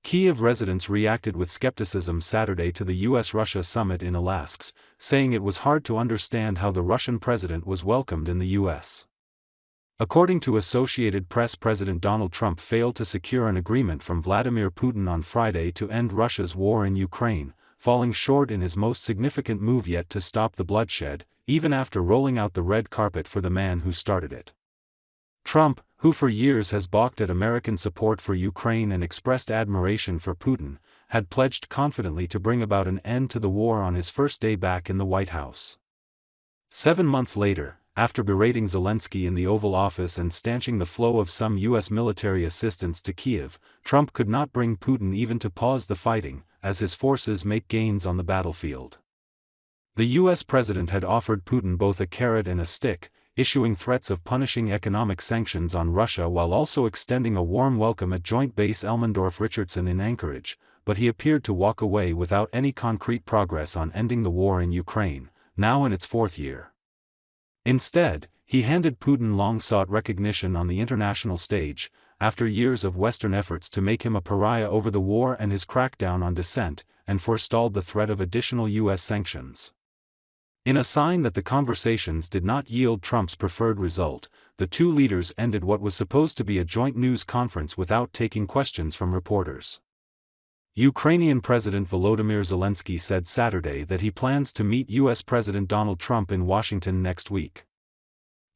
Kiev residents reacted with skepticism Saturday to the U.S. Russia summit in Alasks, saying it was hard to understand how the Russian president was welcomed in the U.S. According to Associated Press, President Donald Trump failed to secure an agreement from Vladimir Putin on Friday to end Russia's war in Ukraine, falling short in his most significant move yet to stop the bloodshed, even after rolling out the red carpet for the man who started it. Trump, who for years has balked at American support for Ukraine and expressed admiration for Putin, had pledged confidently to bring about an end to the war on his first day back in the White House. 7 months later, after berating Zelensky in the Oval Office and stanching the flow of some U.S. military assistance to Kiev, Trump could not bring Putin even to pause the fighting, as his forces make gains on the battlefield. The U.S. president had offered Putin both a carrot and a stick, issuing threats of punishing economic sanctions on Russia while also extending a warm welcome at Joint Base Elmendorf-Richardson in Anchorage, but he appeared to walk away without any concrete progress on ending the war in Ukraine, now in its 4th year. Instead, he handed Putin long-sought recognition on the international stage, after years of Western efforts to make him a pariah over the war and his crackdown on dissent, and forestalled the threat of additional U.S. sanctions. In a sign that the conversations did not yield Trump's preferred result, the two leaders ended what was supposed to be a joint news conference without taking questions from reporters. Ukrainian President Volodymyr Zelensky said Saturday that he plans to meet U.S. President Donald Trump in Washington next week.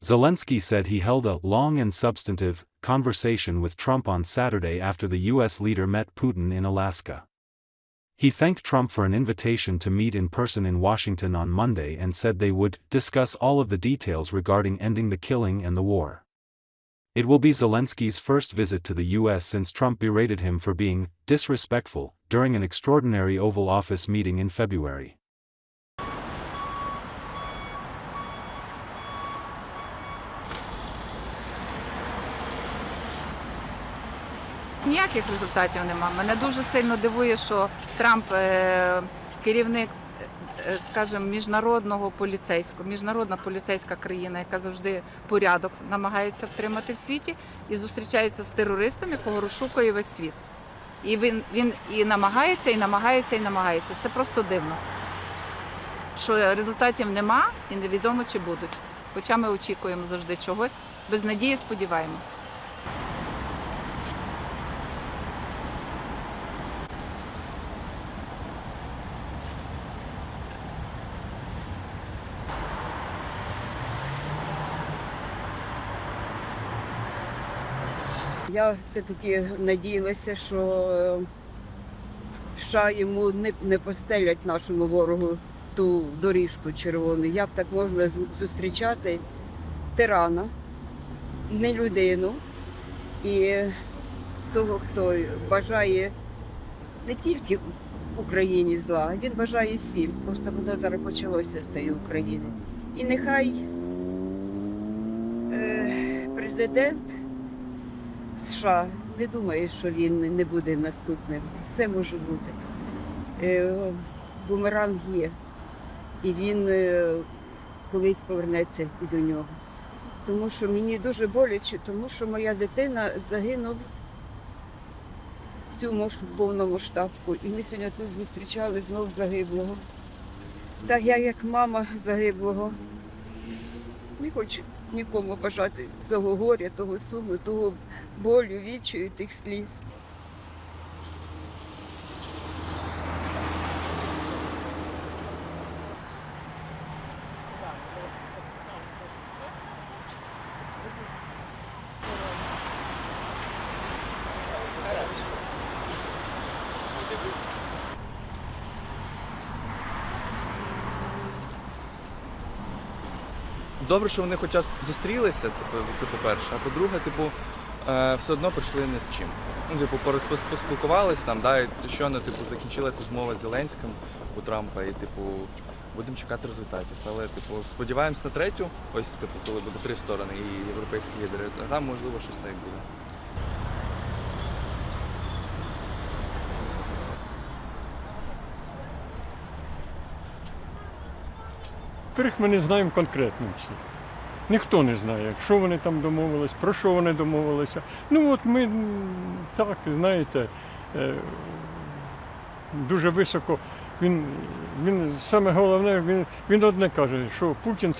Zelensky said he held a long and substantive conversation with Trump on Saturday after the U.S. leader met Putin in Alaska. He thanked Trump for an invitation to meet in person in Washington on Monday and said they would discuss all of the details regarding ending the killing and the war. It will be Zelensky's first visit to the U.S. since Trump berated him for being disrespectful during an extraordinary Oval Office meeting in February. Ніяких результатів нема. Мене дуже сильно дивує, що Трамп керівник, скажімо, міжнародна поліцейська країна, яка завжди порядок намагається втримати в світі, і зустрічається з терористом, якого розшукує весь світ. І він і намагається. Це просто дивно, що результатів нема і невідомо, чи будуть. Хоча ми очікуємо завжди чогось, без надії сподіваємося. Я все-таки надіялася, що США йому не постелять нашому ворогу ту доріжку червону. Як так можна зустрічати тирана, не людину, і того, хто бажає не тільки Україні зла, він бажає всім. Просто воно зараз почалося з цієї України. І нехай президент США не думає, що він не буде наступним. Все може бути. Бумеранг є. І він колись повернеться і до нього. Тому що мені дуже боляче, тому що моя дитина загинула в цю повномасштабку. І ми сьогодні тут зустрічали знов загиблого. Та я як мама загиблого не хочу нікому бажати того горя, того суму, того болю, відчаю, тих сліз. Добре, що вони хоча б зустрілися, це по-перше, а по-друге, все одно прийшли не з чим. Поспілкувались там, да, і щойно закінчилась розмова з Зеленським у Трампа, і будемо чекати результатів. Але сподіваємось на третю, ось коли буде 3 сторони і європейські лідери, а там можливо щось так буде. Во-первых, ми не знаємо конкретно всі. Ніхто не знає, що вони там домовились, про що вони домовилися. Ну от ми так, знаєте, дуже високо. Він саме головне, він одне каже, що Путін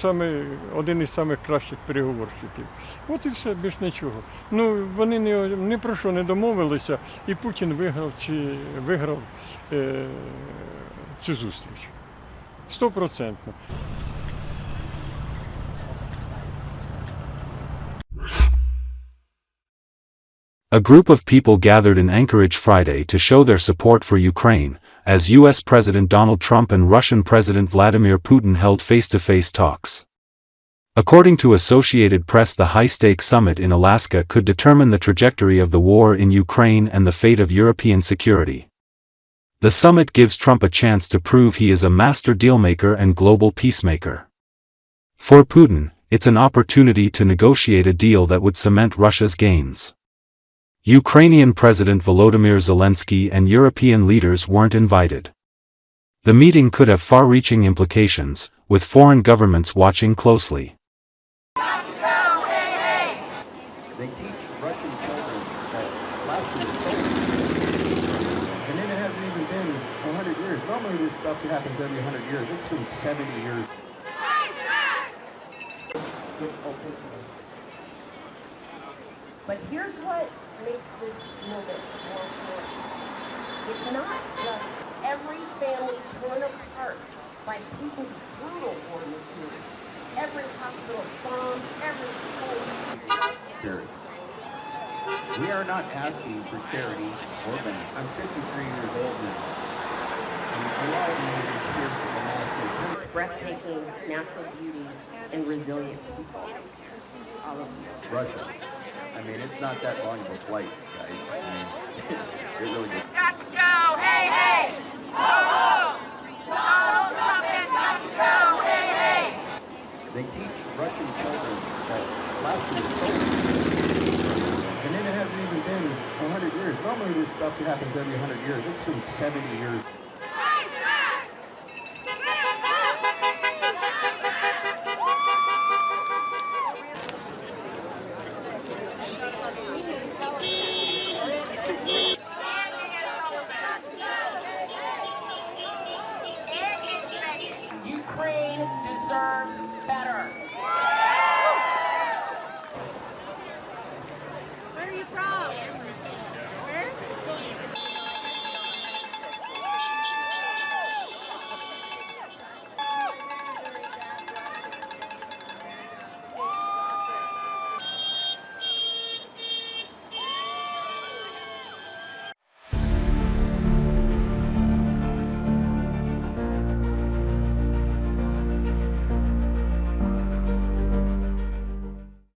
один із самих кращих переговорщиків. От і все, більш нічого. Ну, вони ні про що не домовилися, і Путін виграв цю зустріч. 100%. A group of people gathered in Anchorage Friday to show their support for Ukraine, as U.S. President Donald Trump and Russian President Vladimir Putin held face-to-face talks. According to Associated Press, the high-stakes summit in Alaska could determine the trajectory of the war in Ukraine and the fate of European security. The summit gives Trump a chance to prove he is a master dealmaker and global peacemaker. For Putin, it's an opportunity to negotiate a deal that would cement Russia's gains. Ukrainian President Volodymyr Zelensky and European leaders weren't invited. The meeting could have far-reaching implications, with foreign governments watching closely. They teach Russian children that last year was and then it hasn't even been 100 years. Normally this stuff happens every 100 years. It's been 70 years. But here's what makes this moment more important. It's not just every family torn apart by Putin's brutal war machine. Every hospital bombed, every school. Charity. We are not asking for charity or money. I'm 53 years old now. And a lot of you are here for the last Breathtaking natural beauty and resilient people. All of these. Russia. I mean, it's not that long of a flight, guys. I mean, it really is. Got to go, hey, hey! Ho, ho! Donald Trump has got to go, hey, hey! They teach Russian children that last year was and then it hasn't even been 100 years. Normally this stuff happens every 100 years. It's been 70 years.